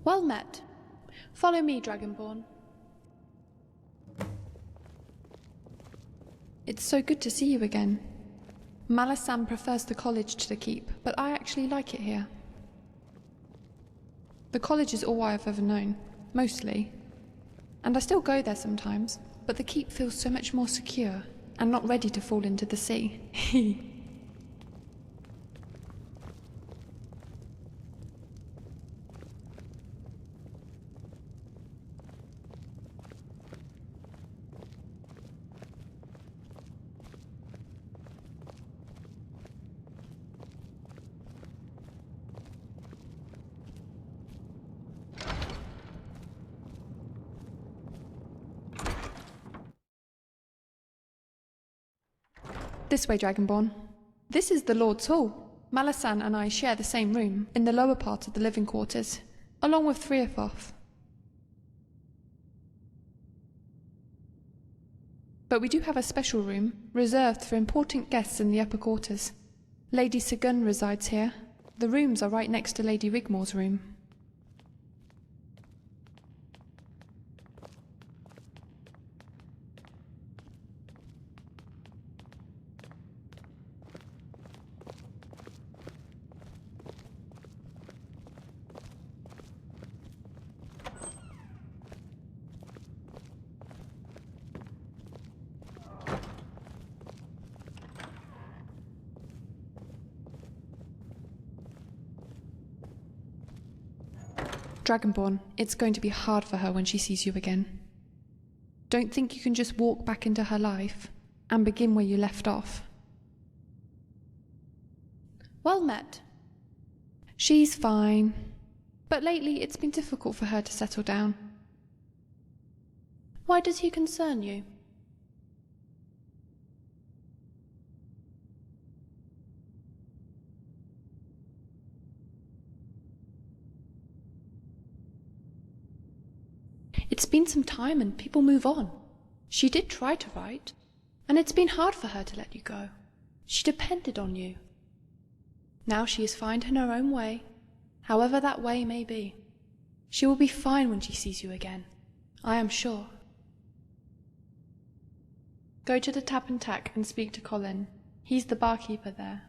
Well met. Follow me, Dragonborn. It's so good to see you again. Malasan prefers the college to the keep, but I actually like it here. The college is all I've ever known, mostly. And I still go there sometimes, but the keep feels so much more secure and not ready to fall into the sea. This way, Dragonborn. This is the Lord's Hall. Malasan and I share the same room, in the lower part of the living quarters, along with Threafoth. But we do have a special room, reserved for important guests in the upper quarters. Lady Segun resides here. The rooms are right next to Lady Rigmor's room. Dragonborn, it's going to be hard for her when she sees you again. Don't think you can just walk back into her life and begin where you left off. Well met. She's fine, but lately it's been difficult for her to settle down. Why does he concern you? It's been some time and people move on. She did try to write, and it's been hard for her to let you go. She depended on you. Now she is finding her own way, however that way may be. She will be fine when she sees you again, I am sure. Go to the Tap and Tack and speak to Colin. He's the barkeeper there.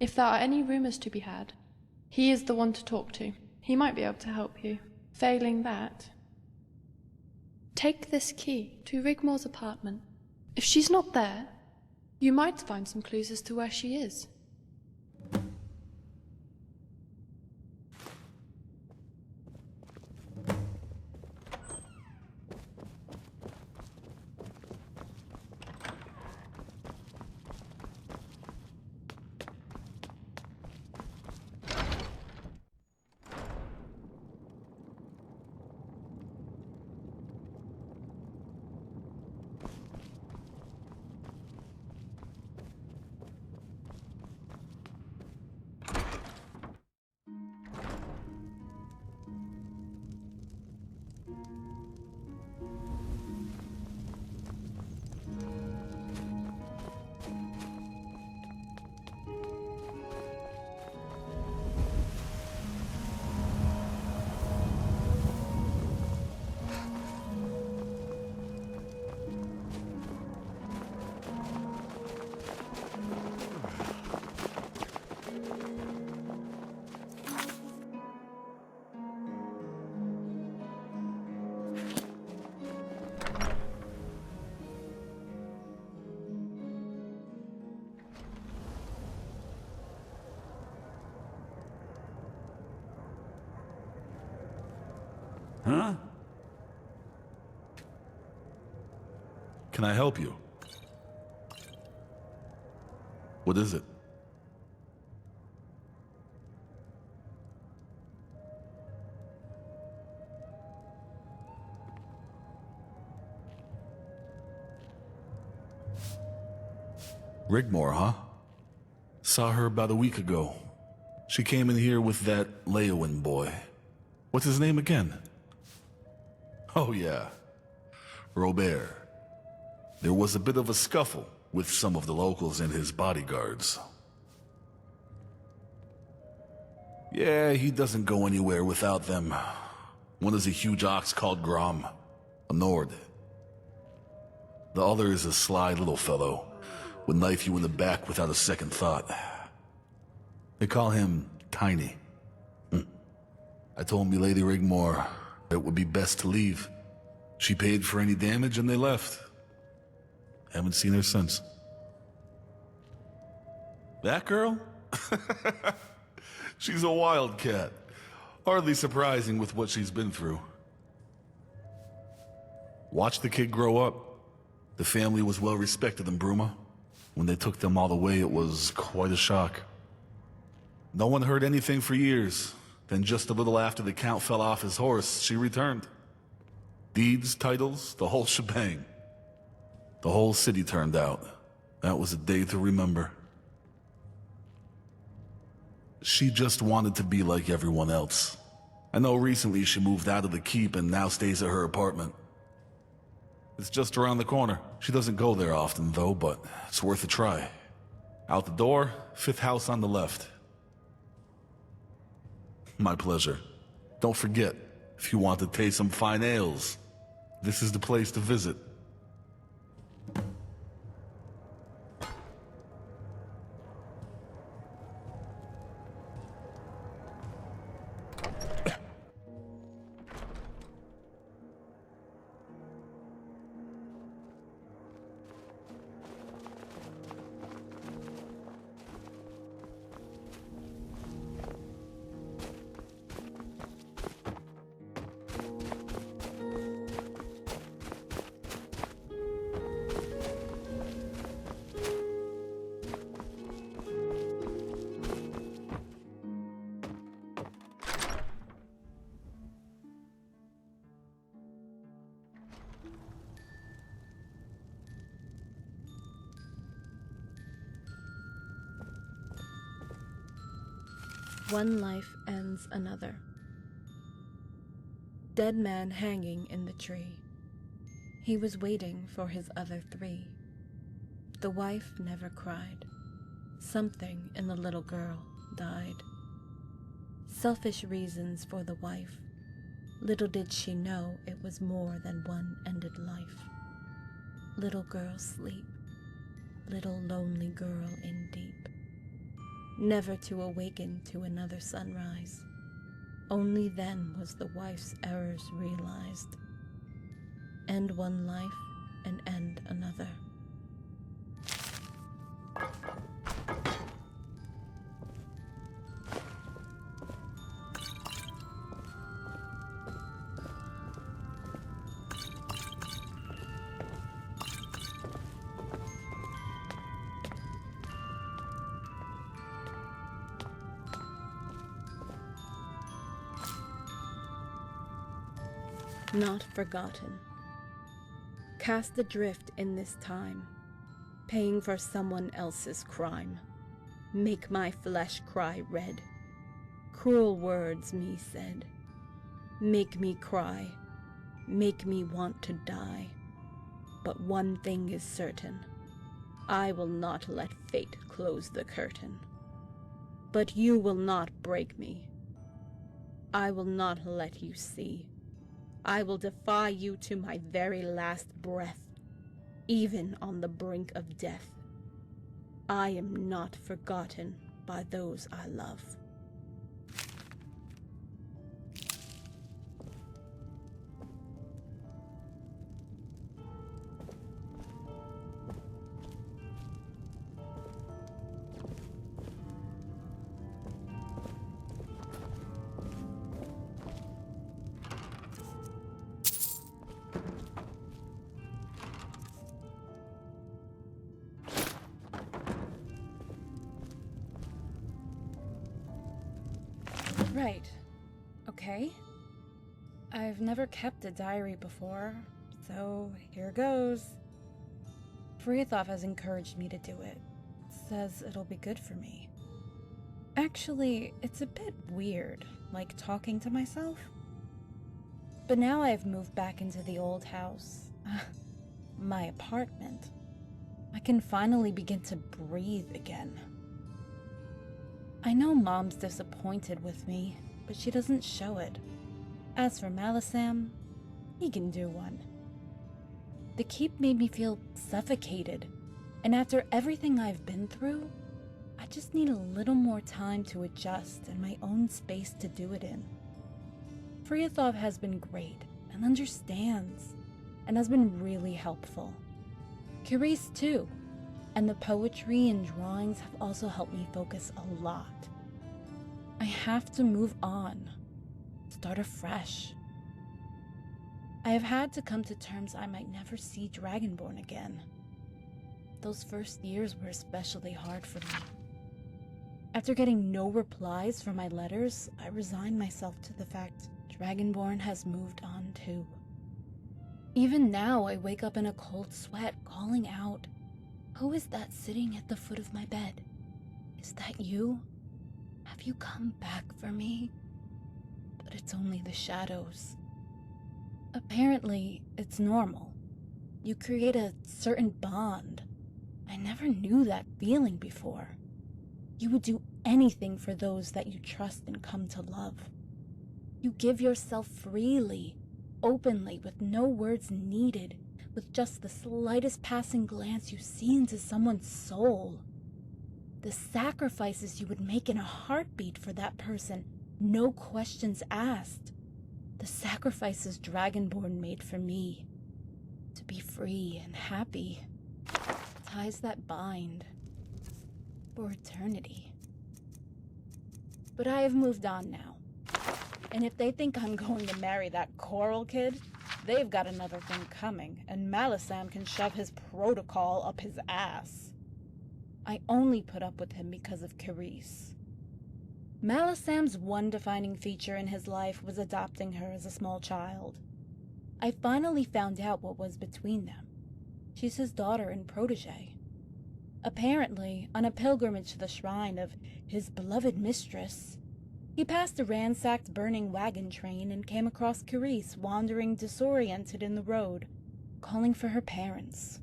If there are any rumours to be had, he is the one to talk to. He might be able to help you. Failing that, take this key to Rigmor's apartment. If she's not there, you might find some clues as to where she is. Huh? Can I help you? What is it? Rigmor, huh? Saw her about a week ago. She came in here with that Leowin boy. What's his name again? Oh yeah, Robert. There was a bit of a scuffle with some of the locals and his bodyguards. Yeah, he doesn't go anywhere without them. One is a huge ox called Grom, a Nord. The other is a sly little fellow, would knife you in the back without a second thought. They call him Tiny. I told Milady Rigmor it would be best to leave. She paid for any damage and they left. Haven't seen her since. That girl? She's a wildcat. Hardly surprising with what she's been through. Watch the kid grow up. The family was well respected in Bruma. When they took them all away, it was quite a shock. No one heard anything for years. Then just a little after the Count fell off his horse, she returned. Deeds, titles, the whole shebang. The whole city turned out. That was a day to remember. She just wanted to be like everyone else. I know recently she moved out of the keep and now stays at her apartment. It's just around the corner. She doesn't go there often though, but it's worth a try. Out the door, 5th house on the left. My pleasure. Don't forget, if you want to taste some fine ales, this is the place to visit. One life ends another. Dead man hanging in the tree. He was waiting for his other 3. The wife never cried. Something in the little girl died. Selfish reasons for the wife. Little did she know it was more than one ended life. Little girl sleep. Little lonely girl in deep. Never to awaken to another sunrise. Only then was the wife's errors realized. End one life and end another. Not forgotten. Cast adrift in this time, paying for someone else's crime. Make my flesh cry red. Cruel words me said. Make me cry, make me want to die. But one thing is certain, I will not let fate close the curtain. But you will not break me. I will not let you see. I will defy you to my very last breath, even on the brink of death. I am not forgotten by those I love. Right. Okay. I've never kept a diary before, so here goes. Frithov has encouraged me to do it. Says it'll be good for me. Actually, it's a bit weird, like talking to myself. But now I've moved back into the old house. My apartment. I can finally begin to breathe again. I know Mom's disappointed with me, but she doesn't show it. As for Malisam, he can do one. The keep made me feel suffocated, and after everything I've been through, I just need a little more time to adjust and my own space to do it in. Friathov has been great and understands, and has been really helpful. Carice too, and the poetry and drawings have also helped me focus a lot. I have to move on, start afresh. I have had to come to terms I might never see Dragonborn again. Those first years were especially hard for me. After getting no replies from my letters, I resigned myself to the fact Dragonborn has moved on too. Even now, I wake up in a cold sweat, calling out, "Who is that sitting at the foot of my bed? Is that you? Have you come back for me?" But it's only the shadows. Apparently, it's normal. You create a certain bond. I never knew that feeling before. You would do anything for those that you trust and come to love. You give yourself freely, openly, with no words needed, with just the slightest passing glance you see into someone's soul. The sacrifices you would make in a heartbeat for that person, no questions asked. The sacrifices Dragonborn made for me. To be free and happy. Ties that bind. For eternity. But I have moved on now. And if they think I'm going to marry that Coral kid, they've got another thing coming, and Malisam can shove his protocol up his ass. I only put up with him because of Carice. Malisam's one defining feature in his life was adopting her as a small child. I finally found out what was between them. She's his daughter and protege. Apparently, on a pilgrimage to the shrine of his beloved mistress, he passed a ransacked burning wagon train and came across Carice wandering disoriented in the road, calling for her parents.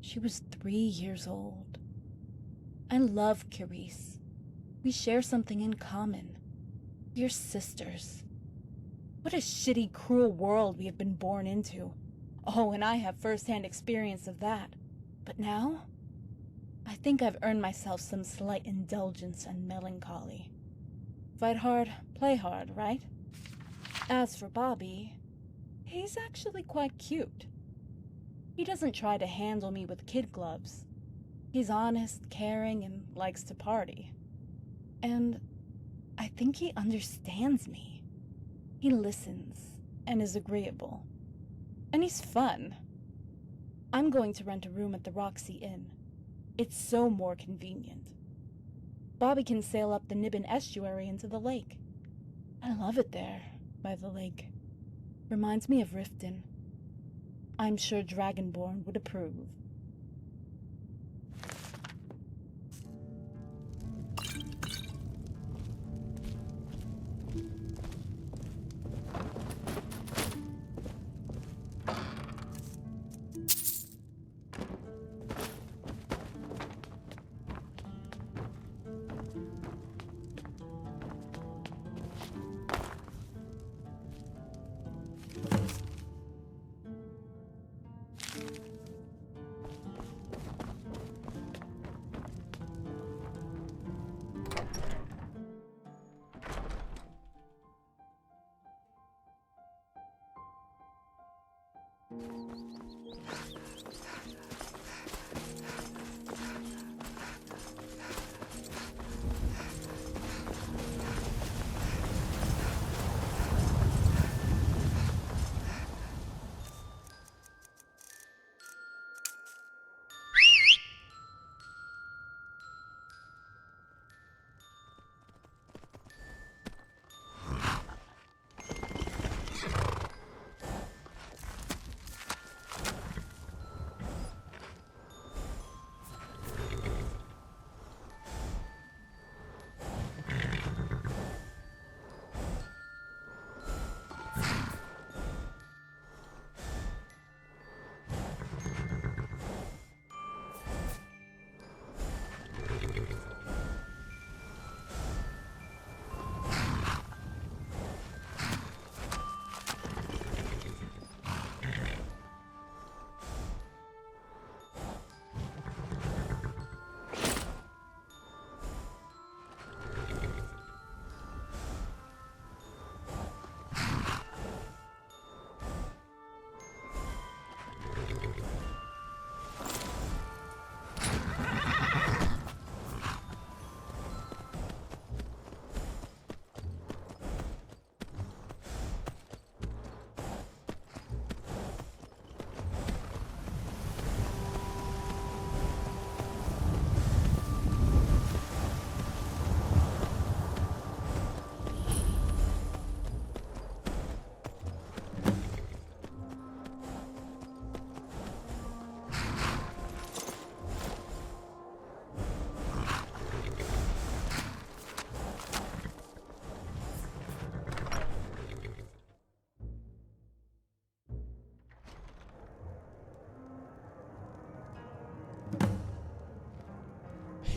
She was 3 years old. I love Carice. We share something in common. We're sisters. What a shitty, cruel world we have been born into. Oh, and I have first-hand experience of that. But now, I think I've earned myself some slight indulgence and melancholy. Fight hard, play hard, right? As for Bobby, he's actually quite cute. He doesn't try to handle me with kid gloves. He's honest, caring, and likes to party. And I think he understands me. He listens and is agreeable. And he's fun. I'm going to rent a room at the Roxy Inn. It's so more convenient. Bobby can sail up the Niben estuary into the lake. I love it there, by the lake. Reminds me of Riften. I'm sure Dragonborn would approve.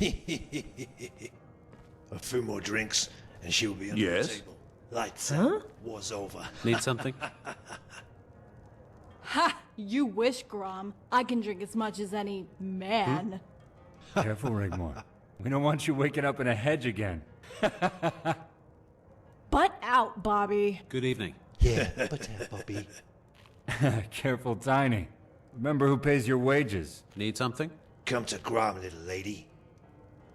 A few more drinks, and she'll be under Yes? the table. Lights out. War's over. Need something? Ha! You wish, Grom. I can drink as much as any man. Careful, Rigmor. We don't want you waking up in a hedge again. Butt out, Bobby. Good evening. Yeah, but Bobby. Careful, Tiny. Remember who pays your wages. Need something? Come to Grom, little lady.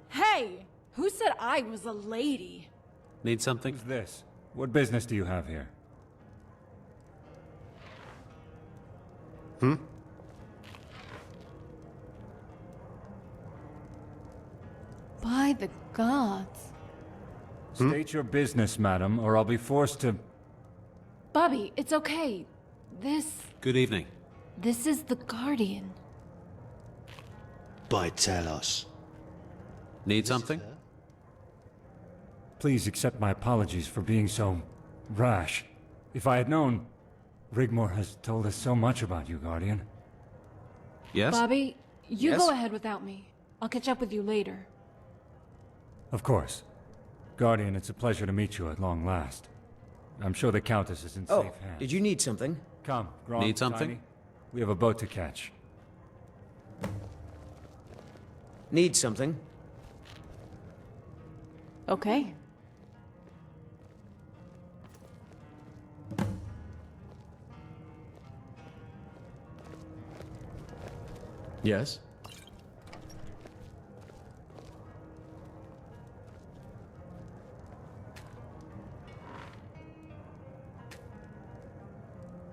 Hey! Who said I was a lady? Need something? Who's this? What business do you have here? By the gods. State your business, madam, or I'll be forced to... Bobby, it's okay. Good evening. This is the Guardian. By Talos. Need something? Please accept my apologies for being so... rash. If I had known... Rigmor has told us so much about you, Guardian. Yes? Bobby, you Yes? go ahead without me. I'll catch up with you later. Of course. Guardian, it's a pleasure to meet you at long last. I'm sure the Countess is in Oh, safe hands. did you need something? Come, Grom, Need something? Tiny. We have a boat to catch. Need something? Okay. Yes?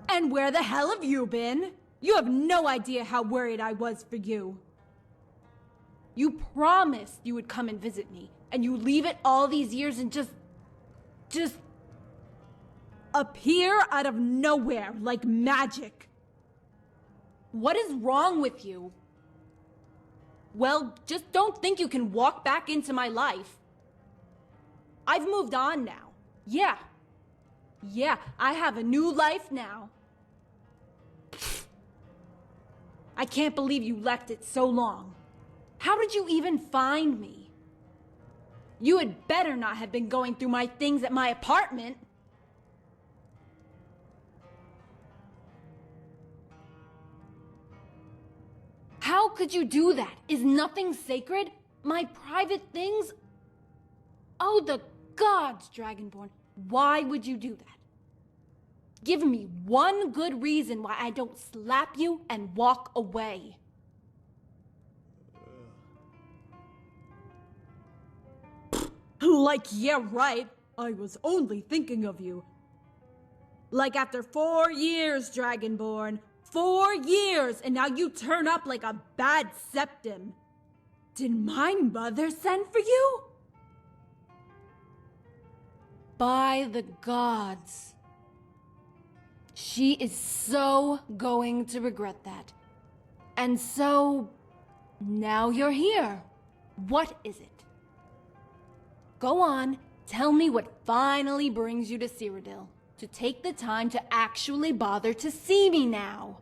And where the hell have you been? You have no idea how worried I was for you. You promised you would come and visit me, and you leave it all these years and just appear out of nowhere like magic. What is wrong with you? Well, just don't think you can walk back into my life. I've moved on now. Yeah, I have a new life now. I can't believe you left it so long. How did you even find me? You had better not have been going through my things at my apartment. How could you do that? Is nothing sacred? My private things? Oh, the gods, Dragonborn. Why would you do that? Give me one good reason why I don't slap you and walk away. Like, yeah, right. I was only thinking of you. Like after 4 years, Dragonborn. 4 years, and now you turn up like a bad septim. Did my mother send for you? By the gods. She is so going to regret that. And so, now you're here. What is it? Go on, tell me what finally brings you to Cyrodiil. To take the time to actually bother to see me now.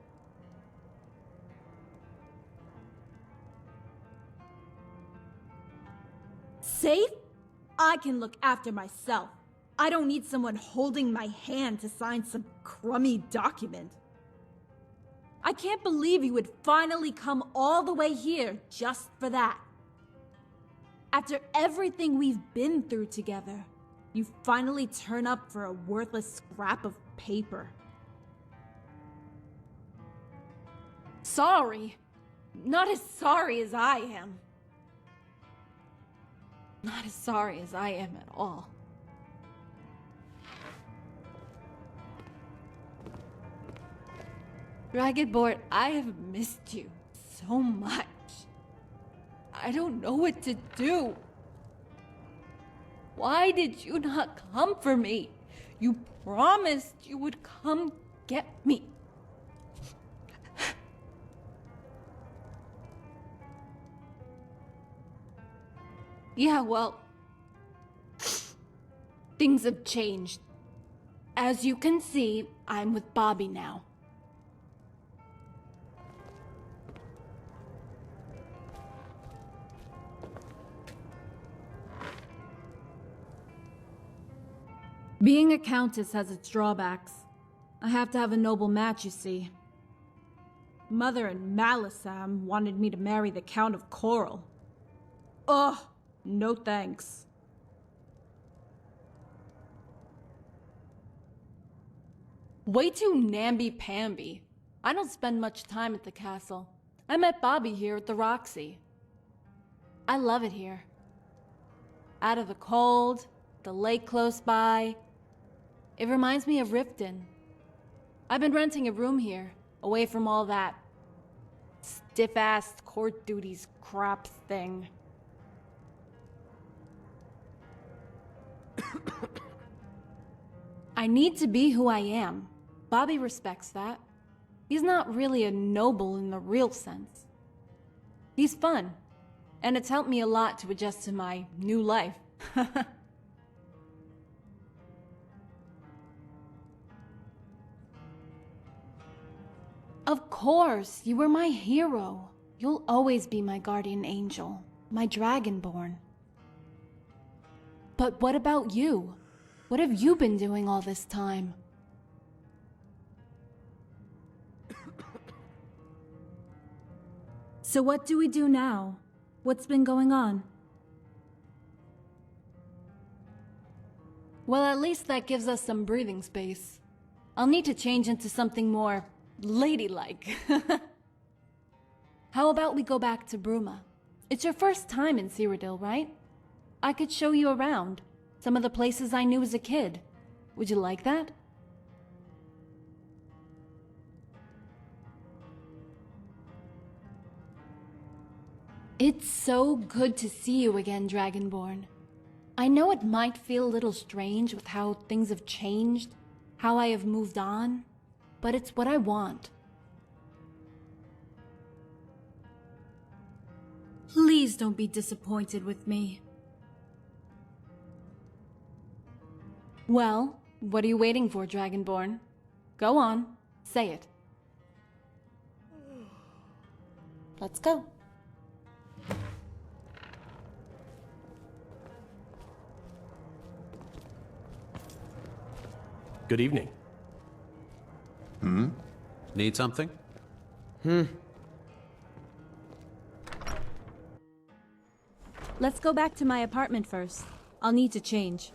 Safe? I can look after myself. I don't need someone holding my hand to sign some crummy document. I can't believe you would finally come all the way here just for that. After everything we've been through together, you finally turn up for a worthless scrap of paper. Sorry. Not as sorry as I am. Not as sorry as I am at all. Dragonborn, I have missed you so much. I don't know what to do. Why did you not come for me? You promised you would come get me. Yeah, well, things have changed. As you can see, I'm with Bobby now. Being a countess has its drawbacks. I have to have a noble match, you see. Mother and Malisam wanted me to marry the Count of Coral. Ugh, no thanks. Way too namby-pamby. I don't spend much time at the castle. I met Bobby here at the Roxy. I love it here. Out of the cold, the lake close by. It reminds me of Riften. I've been renting a room here, away from all that stiff-ass court duties crap thing. I need to be who I am. Bobby respects that. He's not really a noble in the real sense. He's fun, and it's helped me a lot to adjust to my new life. Of course, you were my hero. You'll always be my guardian angel, my dragonborn. But what about you? What have you been doing all this time? So what do we do now? What's been going on? Well, at least that gives us some breathing space. I'll need to change into something more ladylike. How about we go back to Bruma? It's your first time in Cyrodiil, right? I could show you around. Some of the places I knew as a kid. Would you like that? It's so good to see you again, Dragonborn. I know it might feel a little strange with how things have changed, how I have moved on, but it's what I want. Please don't be disappointed with me. Well, what are you waiting for, Dragonborn? Go on, say it. Let's go. Good evening. Need something? Let's go back to my apartment first. I'll need to change.